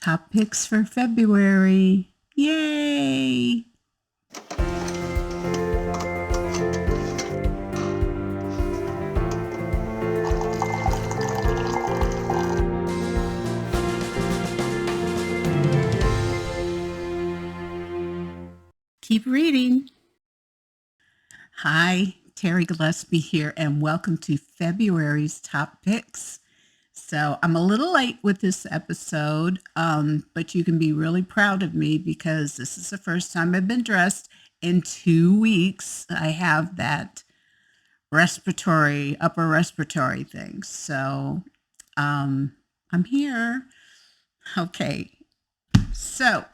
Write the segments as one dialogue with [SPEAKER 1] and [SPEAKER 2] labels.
[SPEAKER 1] Top picks for February. Yay! Keep reading. Hi, Terri Gillespie here, and welcome to February's Top Picks. So I'm a little late with this episode, but you can be really proud of me because this is the first time I've been dressed in 2 weeks. I have that upper respiratory thing. So I'm here. Okay. So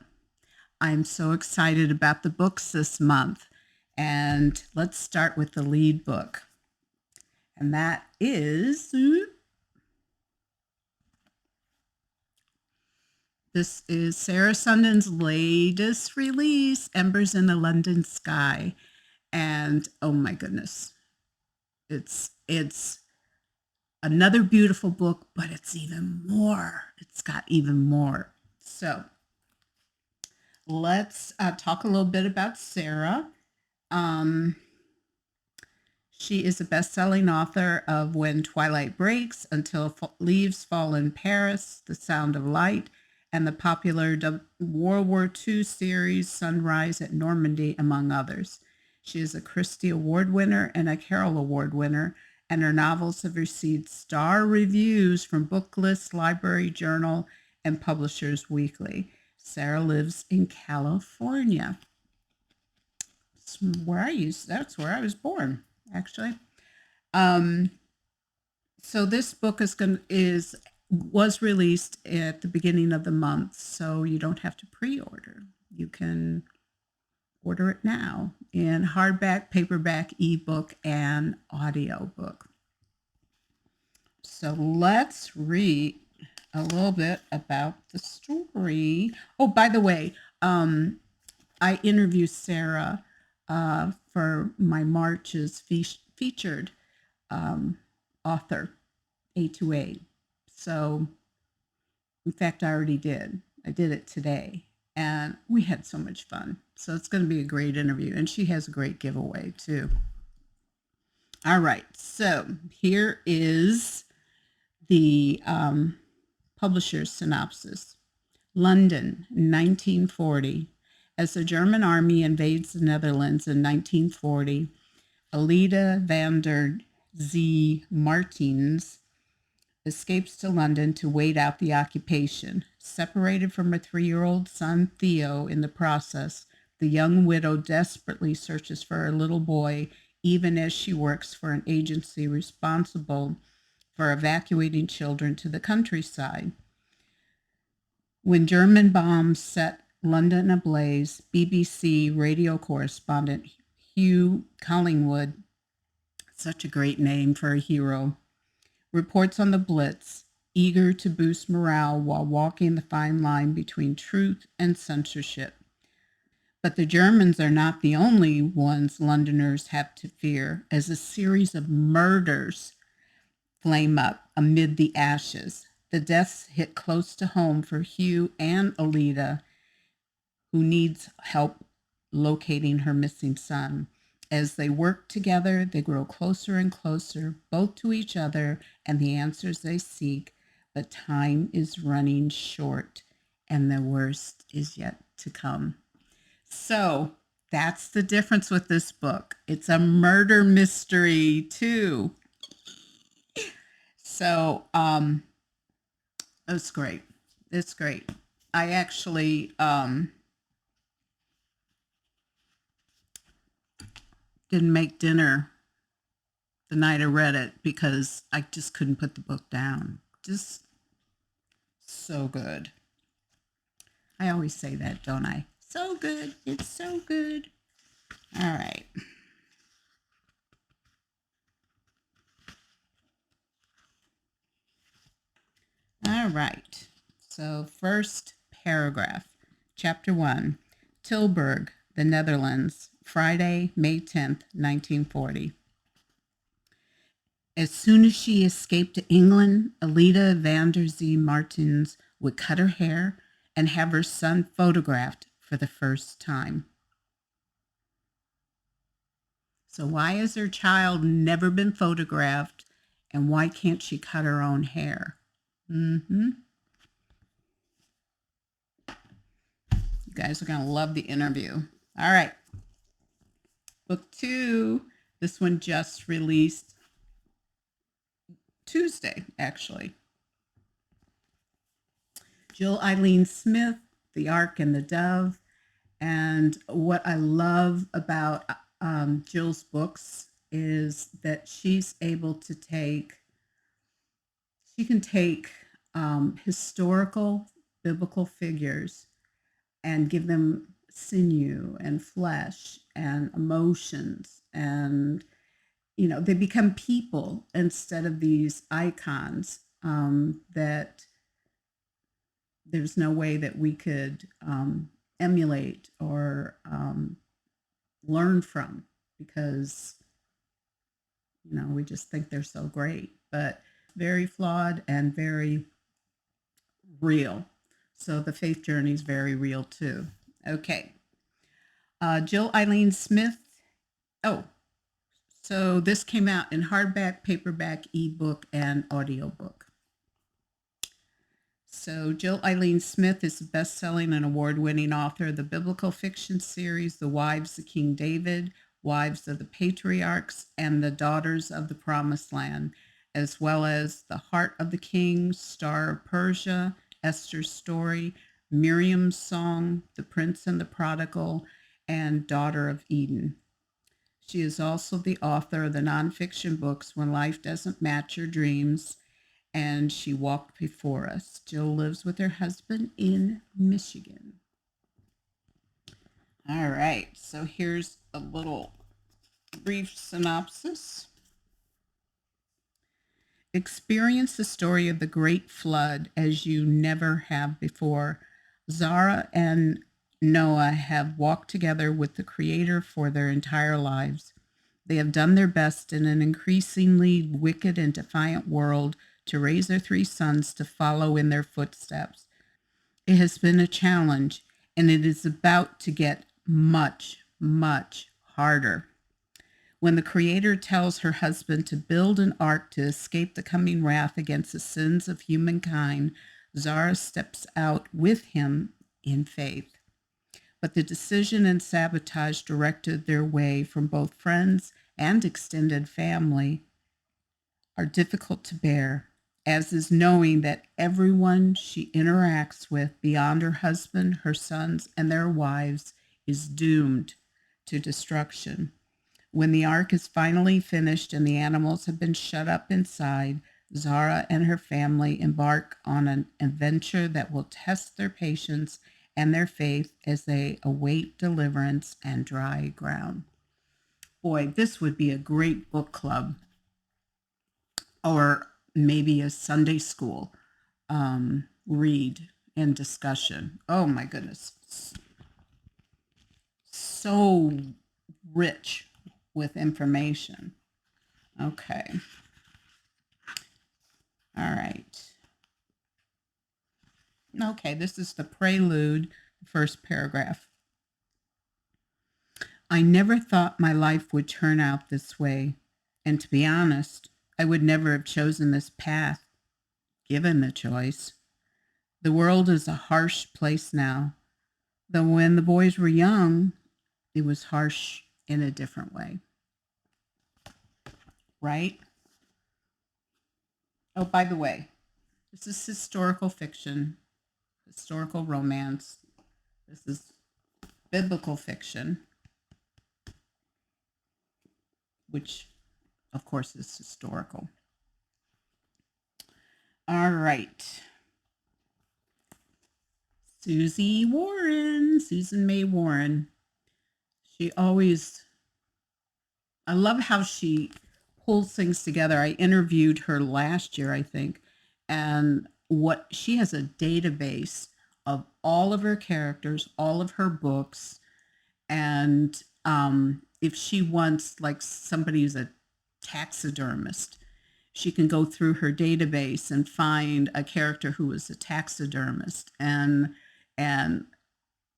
[SPEAKER 1] I'm so excited about the books this month. And let's start with the lead book. And that is... This is Sarah Sundin's latest release, Embers in the London Sky. And oh my goodness, it's another beautiful book, but it's even more. It's got even more. So let's talk a little bit about Sarah. She is a best-selling author of When Twilight Breaks, Until Leaves Fall in Paris, The Sound of Light, and the popular World War II series Sunrise at Normandy, among others. She is a Christie Award winner and a Carol Award winner, and her novels have received star reviews from Booklist, Library Journal, and Publishers Weekly. Sarah lives in California. That's where I was born, actually. So this book was released at the beginning of the month, so you don't have to pre-order. You can order it now in hardback, paperback, ebook, and audiobook. So let's read a little bit about the story. Oh, by the way, I interviewed Sarah for my March's featured author, A2A. So, in fact, I already did. I did it today, and we had so much fun. So it's going to be a great interview, and she has a great giveaway, too. All right, so here is the publisher's synopsis. London, 1940. As the German army invades the Netherlands in 1940, Alida van der Zee Martins escapes to London to wait out the occupation. Separated from her 3-year-old son, Theo, in the process, the young widow desperately searches for her little boy, even as she works for an agency responsible for evacuating children to the countryside. When German bombs set London ablaze, BBC radio correspondent Hugh Collingwood, such a great name for a hero, reports on the Blitz, eager to boost morale while walking the fine line between truth and censorship. But the Germans are not the only ones Londoners have to fear, as a series of murders flame up amid the ashes. The deaths hit close to home for Hugh and Alida, who needs help locating her missing son. As they work together, they grow closer and closer, both to each other and the answers they seek, but time is running short, and the worst is yet to come. So that's the difference with this book. It's a murder mystery, too. So it's great. It's great. I actually... didn't make dinner the night I read it because I just couldn't put the book down. Just so good. I always say that, don't I? So good. It's so good. All right. All right. So first paragraph, chapter 1, Tilburg, the Netherlands, Friday, May 10th, 1940. As soon as she escaped to England, Alida van der Zee Martins would cut her hair and have her son photographed for the first time. So why has her child never been photographed, and why can't she cut her own hair? You guys are going to love the interview. All right. Book 2, this one just released Tuesday, actually. Jill Eileen Smith, The Ark and the Dove. And what I love about Jill's books is that she's able to take historical biblical figures and give them sinew and flesh and emotions, and they become people instead of these icons that there's no way that we could emulate or learn from, because we just think they're so great, but very flawed and very real. So the faith journey is very real too. Okay. Jill Eileen Smith. Oh, so this came out in hardback, paperback, ebook, and audiobook. So Jill Eileen Smith is a best-selling and award-winning author of the biblical fiction series, The Wives of King David, Wives of the Patriarchs, and The Daughters of the Promised Land, as well as The Heart of the King, Star of Persia, Esther's Story, Miriam's Song, The Prince and the Prodigal, and Daughter of Eden. She is also the author of the nonfiction books When Life Doesn't Match Your Dreams and She Walked Before Us. Jill lives with her husband in Michigan. All right, so here's a little brief synopsis. Experience the story of the Great Flood as you never have before. Zara and Noah have walked together with the Creator for their entire lives. They have done their best in an increasingly wicked and defiant world to raise their 3 sons to follow in their footsteps. It has been a challenge, and it is about to get much, much harder. When the Creator tells her husband to build an ark to escape the coming wrath against the sins of humankind, Zara steps out with him in faith. But the decision and sabotage directed their way from both friends and extended family are difficult to bear, as is knowing that everyone she interacts with beyond her husband, her sons, and their wives is doomed to destruction. When the ark is finally finished and the animals have been shut up inside, Zara and her family embark on an adventure that will test their patience and their faith as they await deliverance and dry ground. Boy, this would be a great book club, or maybe a Sunday school read and discussion. Oh my goodness. So rich with information. Okay. All right. Okay, this is the prelude, first paragraph. I never thought my life would turn out this way, and to be honest, I would never have chosen this path, given the choice. The world is a harsh place now, though when the boys were young, it was harsh in a different way. Right? Oh, by the way, this is historical fiction, historical romance. This is biblical fiction, which, of course, is historical. All right. Susan May Warren. I love how she pulls things together. I interviewed her last year, I think, and she has a database of all of her characters, all of her books, and if she wants, like, somebody who's a taxidermist, she can go through her database and find a character who is a taxidermist. And and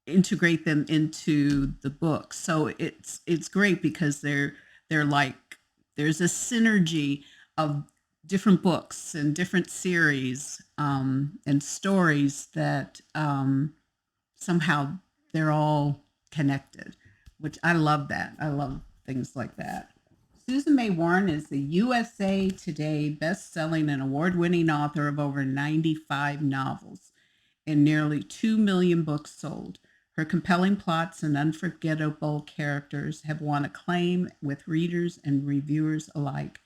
[SPEAKER 1] integrate them into the book. So it's great because they're like there's a synergy of different books and different series and stories that somehow they're all connected, which I love that. I love things like that. Susan May Warren is the USA Today best-selling and award-winning author of over 95 novels and nearly 2 million books sold. Her compelling plots and unforgettable characters have won acclaim with readers and reviewers alike,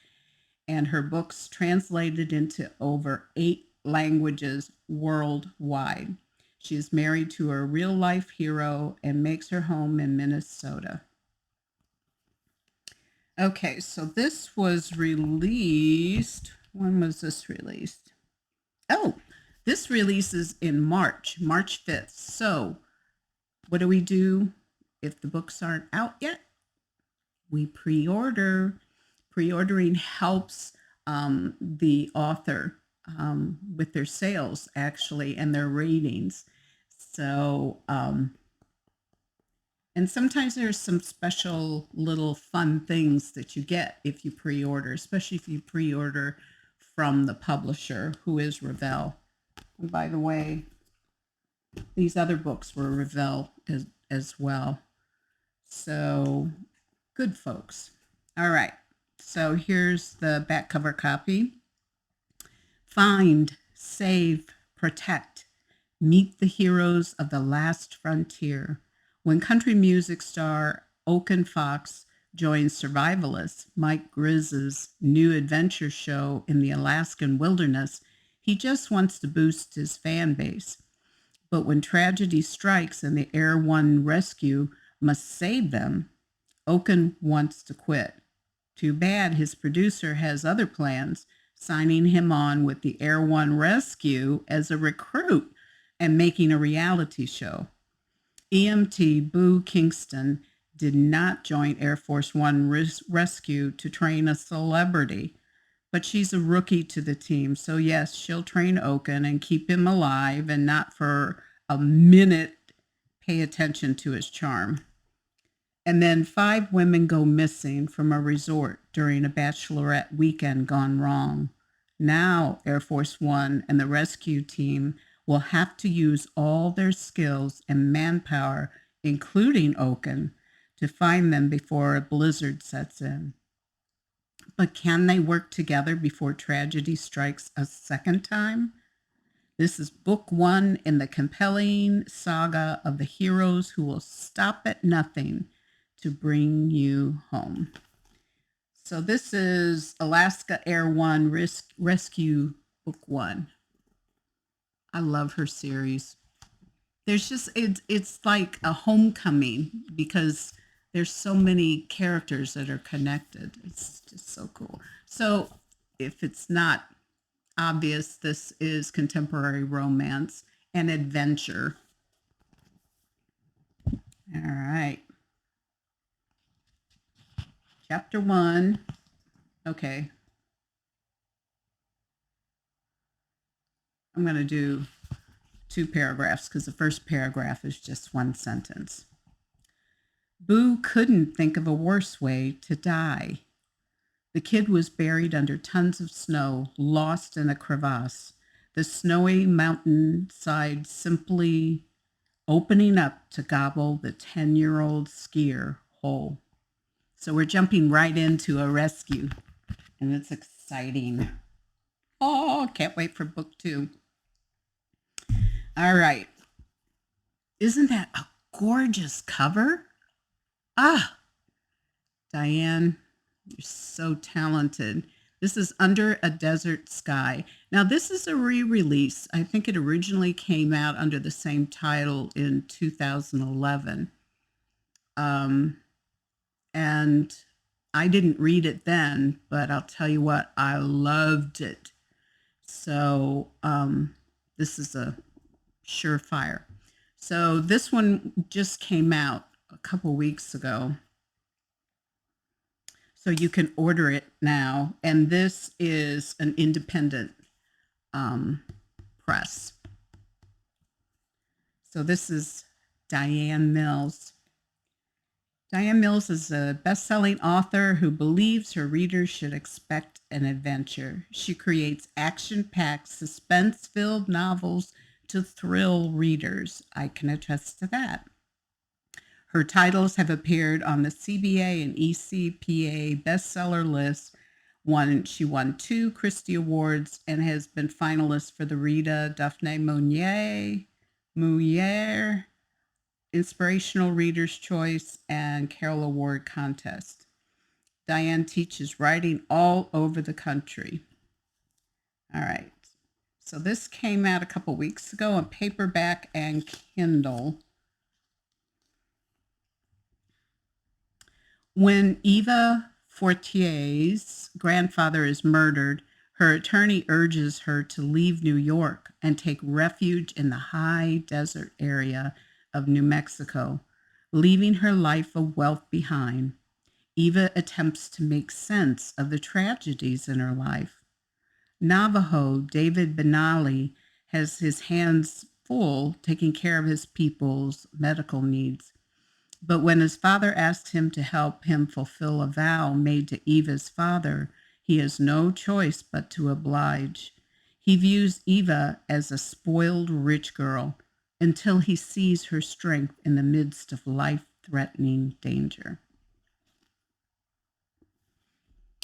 [SPEAKER 1] and her books translated into over 8 languages worldwide. She is married to a real-life hero and makes her home in Minnesota. Okay, so this was released. When was this released? Oh, this releases in March 5th. So what do we do if the books aren't out yet? We pre-order. Pre-ordering helps the author with their sales, actually, and their ratings. So, and sometimes there's some special little fun things that you get if you pre-order, especially if you pre-order from the publisher, who is Revell. And by the way, these other books were Revell as well. So, good folks. All right. So here's the back cover copy. Find, save, protect. Meet the heroes of the last frontier. When country music star Oaken Fox joins survivalist Mike Grizz's new adventure show in the Alaskan wilderness, he just wants to boost his fan base. But when tragedy strikes and the Air One rescue must save them, Oaken wants to quit. Too bad his producer has other plans, signing him on with the Air One rescue as a recruit and making a reality show. EMT Boo Kingston did not join Air Force One rescue to train a celebrity, but she's a rookie to the team. So yes, she'll train Oaken and keep him alive and not for a minute pay attention to his charm. And then 5 women go missing from a resort during a bachelorette weekend gone wrong. Now Air Force One and the rescue team will have to use all their skills and manpower, including Oaken, to find them before a blizzard sets in. But can they work together before tragedy strikes a second time? This is book 1 in the compelling saga of the heroes who will stop at nothing to bring you home. So this is Alaska Air One Rescue Book 1. I love her series. There's just, it's like a homecoming because there's so many characters that are connected. It's just so cool. So if it's not obvious, this is contemporary romance and adventure. All right. Chapter 1. Okay. I'm going to do 2 paragraphs because the first paragraph is just 1 sentence. Boo couldn't think of a worse way to die. The kid was buried under tons of snow, lost in a crevasse, the snowy mountainside simply opening up to gobble the 10-year-old skier whole. So we're jumping right into a rescue, and it's exciting. Oh, can't wait for book 2. All right. Isn't that a gorgeous cover? Ah, DiAnn, you're so talented. This is Under a Desert Sky. Now, this is a re-release. I think it originally came out under the same title in 2011. And I didn't read it then, but I'll tell you what, I loved it. So this is a surefire. So this one just came out a couple weeks ago. So you can order it now. And this is an independent press. So this is DiAnn Mills. DiAnn Mills is a best-selling author who believes her readers should expect an adventure. She creates action-packed, suspense-filled novels to thrill readers. I can attest to that. Her titles have appeared on the CBA and ECPA bestseller lists. She won 2 Christie Awards and has been finalist for the Rita Daphne Mouillère Inspirational Reader's Choice and Carol Award contest. DiAnn teaches writing all over the country. All right. So this came out a couple weeks ago on paperback and Kindle. When Eva Fortier's grandfather is murdered, her attorney urges her to leave New York and take refuge in the high desert area of New Mexico, leaving her life of wealth behind. Eva attempts to make sense of the tragedies in her life. Navajo David Benally has his hands full taking care of his people's medical needs. But when his father asks him to help him fulfill a vow made to Eva's father, he has no choice but to oblige. He views Eva as a spoiled rich girl until he sees her strength in the midst of life-threatening danger.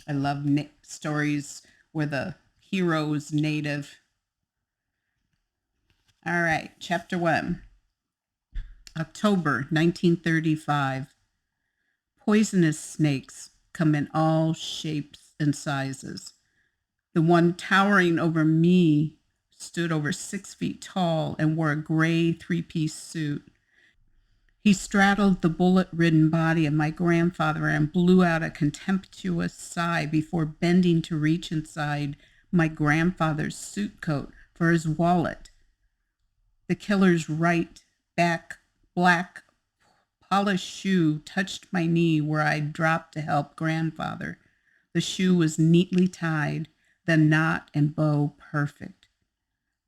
[SPEAKER 1] I love stories where the hero is native. All right, chapter 1. October 1935. Poisonous snakes come in all shapes and sizes. The one towering over me stood over 6 feet tall and wore a gray 3-piece suit. He straddled the bullet-ridden body of my grandfather and blew out a contemptuous sigh before bending to reach inside my grandfather's suit coat for his wallet. The killer's right back black polished shoe touched my knee where I dropped to help grandfather. The shoe was neatly tied, the knot and bow perfect.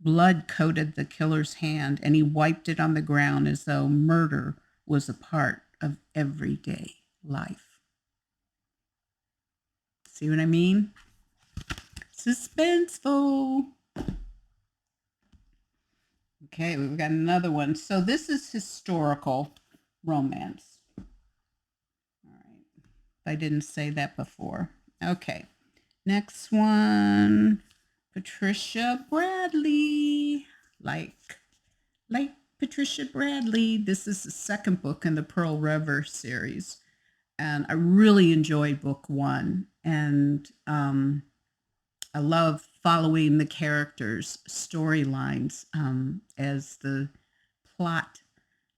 [SPEAKER 1] Blood coated the killer's hand, and he wiped it on the ground as though murder was a part of everyday life. See what I mean? Suspenseful. Okay, we've got another one. So this is historical romance. All right. I didn't say that before. Okay. Next one. Patricia Bradley. Like Patricia Bradley. This is the second book in the Pearl River series. And I really enjoyed book 1. And I love following the characters' storylines as the plot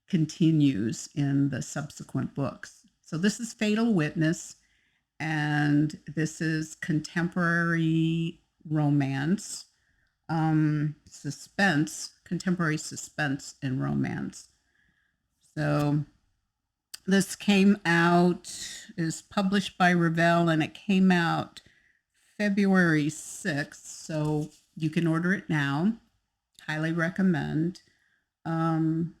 [SPEAKER 1] continues in the subsequent books. So this is Fatal Witness, and this is contemporary romance, contemporary suspense and romance. So this is published by Revell, and it came out February 6th, so you can order it now. Highly recommend. And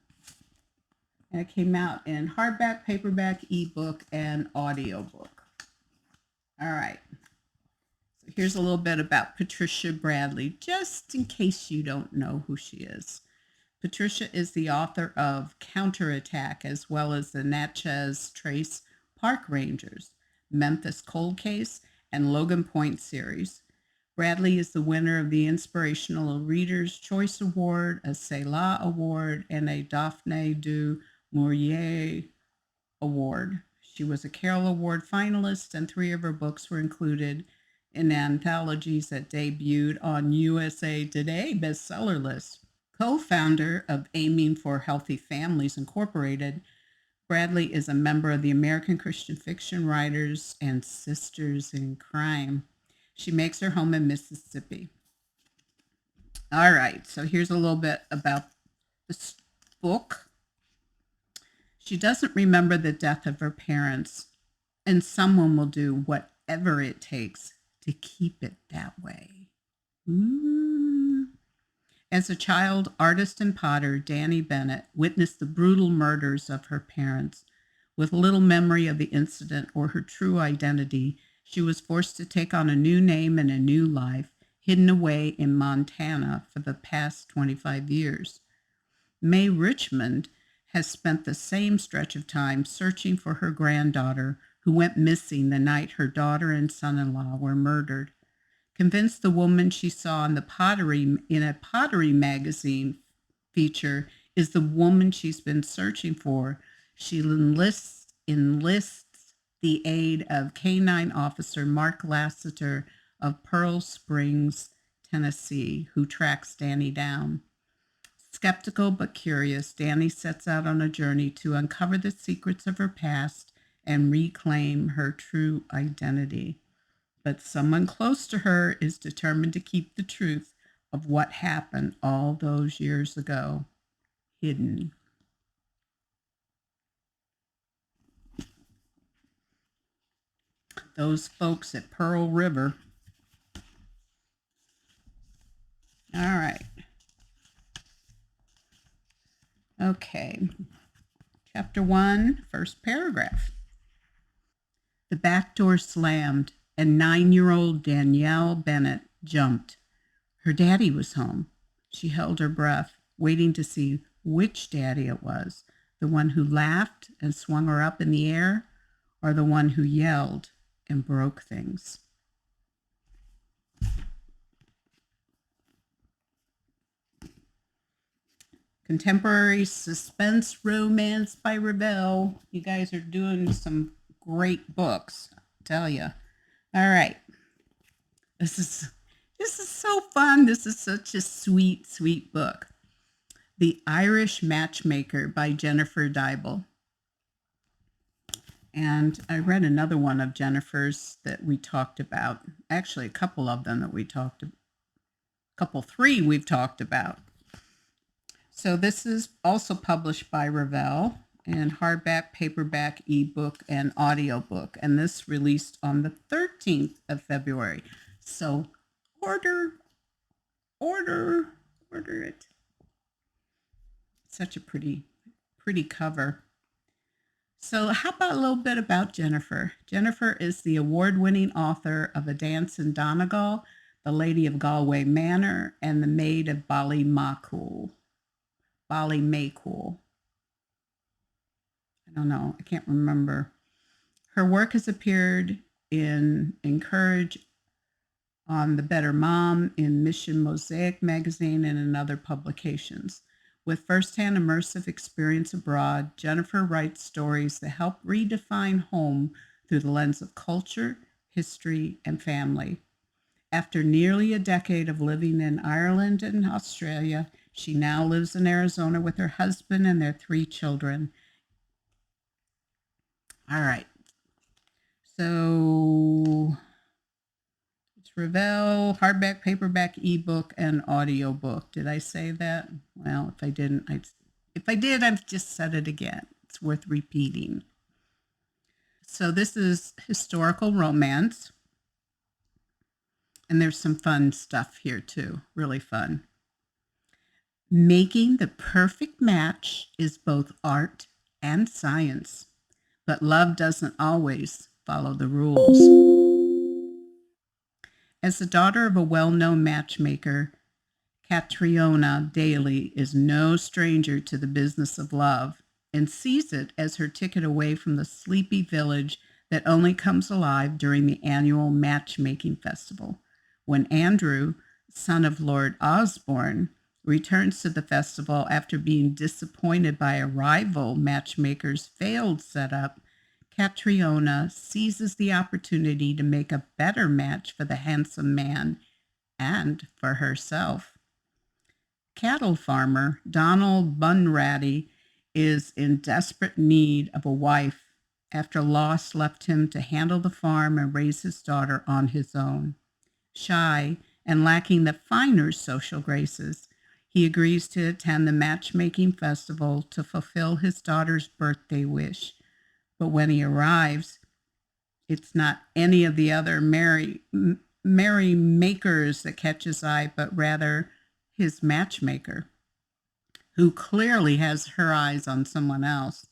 [SPEAKER 1] it came out in hardback, paperback, ebook, and audiobook. All right. So here's a little bit about Patricia Bradley, just in case you don't know who she is. Patricia is the author of Counterattack, as well as the Natchez Trace Park Rangers, Memphis Cold Case, and Logan Point series. Bradley is the winner of the Inspirational Reader's Choice Award, a Selah Award, and a Daphne du Maurier Award. She was a Carol Award finalist, and 3 of her books were included in anthologies that debuted on USA Today bestseller list. Co-founder of Aiming for Healthy Families Incorporated, Bradley is a member of the American Christian Fiction Writers and Sisters in Crime. She makes her home in Mississippi. All right, so here's a little bit about this book. She doesn't remember the death of her parents, and someone will do whatever it takes to keep it that way. As a child artist and potter, Danny Bennett witnessed the brutal murders of her parents. With little memory of the incident or her true identity, she was forced to take on a new name and a new life, hidden away in Montana for the past 25 years. Mae Richmond has spent the same stretch of time searching for her granddaughter who went missing the night her daughter and son-in-law were murdered. Convinced the woman she saw in a pottery magazine feature is the woman she's been searching for, she enlists the aid of Canine Officer Mark Lassiter of Pearl Springs, Tennessee, who tracks Danny down. Skeptical but curious, Danny sets out on a journey to uncover the secrets of her past and reclaim her true identity. But someone close to her is determined to keep the truth of what happened all those years ago hidden. Those folks at Pearl River. All right. Okay. Chapter 1, first paragraph. The back door slammed, and 9-year-old Danielle Bennett jumped. Her daddy was home. She held her breath, waiting to see which daddy it was, the one who laughed and swung her up in the air, or the one who yelled and broke things. Contemporary suspense romance by Ravel. You guys are doing some great books, I'll tell you. All right. This is so fun. This is such a sweet, sweet book. The Irish Matchmaker by Jennifer Deibel. And I read another one of Jennifer's that we talked about. Actually, a couple of them that we talked about. Three we've talked about. So this is also published by Ravel in hardback, paperback, ebook, and audiobook. And this released on the 13th of February. So order it. Such a pretty cover. So how about a little bit about Jennifer? Jennifer is the award-winning author of A Dance in Donegal, The Lady of Galway Manor, and The Maid of Ballymacool. I don't know. I can't remember. Her work has appeared in Encourage, on The Better Mom, in Mission Mosaic magazine, and in other publications. With firsthand immersive experience abroad, Jennifer writes stories that help redefine home through the lens of culture, history, and family. After nearly a decade of living in Ireland and Australia, she now lives in Arizona with her husband and their 3 children. All right. So it's Ravel, hardback, paperback, ebook, and audiobook. Did I say that? Well, if I didn't, I've just said it again. It's worth repeating. So this is historical romance. And there's some fun stuff here too. Really fun. Making the perfect match is both art and science, but love doesn't always follow the rules. As the daughter of a well-known matchmaker, Catriona Daly is no stranger to the business of love and sees it as her ticket away from the sleepy village that only comes alive during the annual matchmaking festival. When Andrew, son of Lord Osborne, returns to the festival after being disappointed by a rival matchmaker's failed setup, Catriona seizes the opportunity to make a better match for the handsome man and for herself. Cattle farmer Donald Bunratty is in desperate need of a wife after loss left him to handle the farm and raise his daughter on his own. Shy and lacking the finer social graces, he agrees to attend the matchmaking festival to fulfill his daughter's birthday wish. But when he arrives, it's not any of the other merry makers that catch his eye, but rather his matchmaker, who clearly has her eyes on someone else.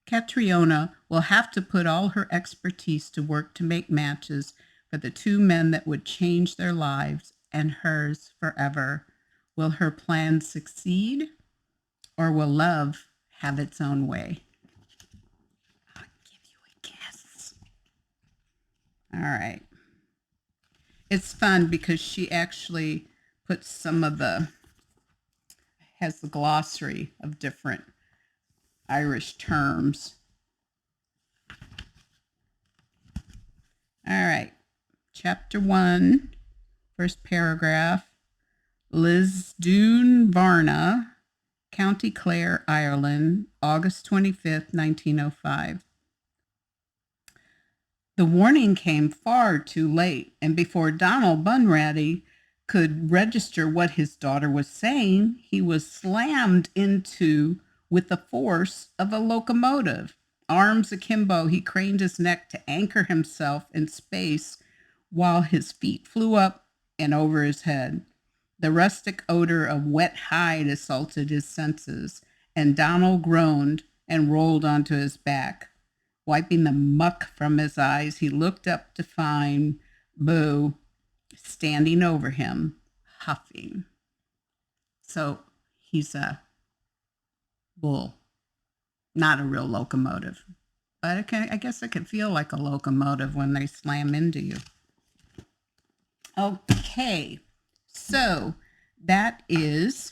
[SPEAKER 1] Catriona will have to put all her expertise to work to make matches for the two men that would change their lives and hers forever. Will her plan succeed, or will love have its own way? I'll give you a guess. All right. It's fun because she actually puts has the glossary of different Irish terms. All right. Chapter 1, first paragraph. Lisdoon Varna, County Clare, Ireland, August 25th, 1905. The warning came far too late, and before Donald Bunratty could register what his daughter was saying, he was slammed into with the force of a locomotive. Arms akimbo, he craned his neck to anchor himself in space while his feet flew up and over his head. The rustic odor of wet hide assaulted his senses, and Donald groaned and rolled onto his back. Wiping the muck from his eyes, he looked up to find Boo standing over him, huffing. So he's a bull, not a real locomotive. But I guess it can feel like a locomotive when they slam into you. Okay, so those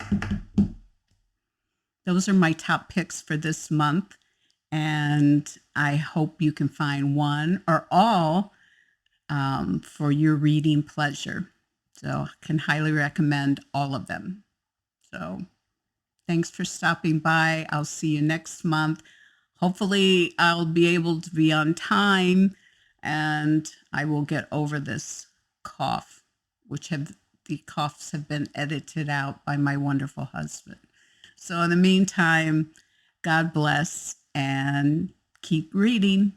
[SPEAKER 1] are my top picks for this month. And I hope you can find one or all for your reading pleasure. So I can highly recommend all of them. So thanks for stopping by. I'll see you next month. Hopefully I'll be able to be on time and I will get over this cough, the coughs have been edited out by my wonderful husband. So in the meantime, God bless and keep reading.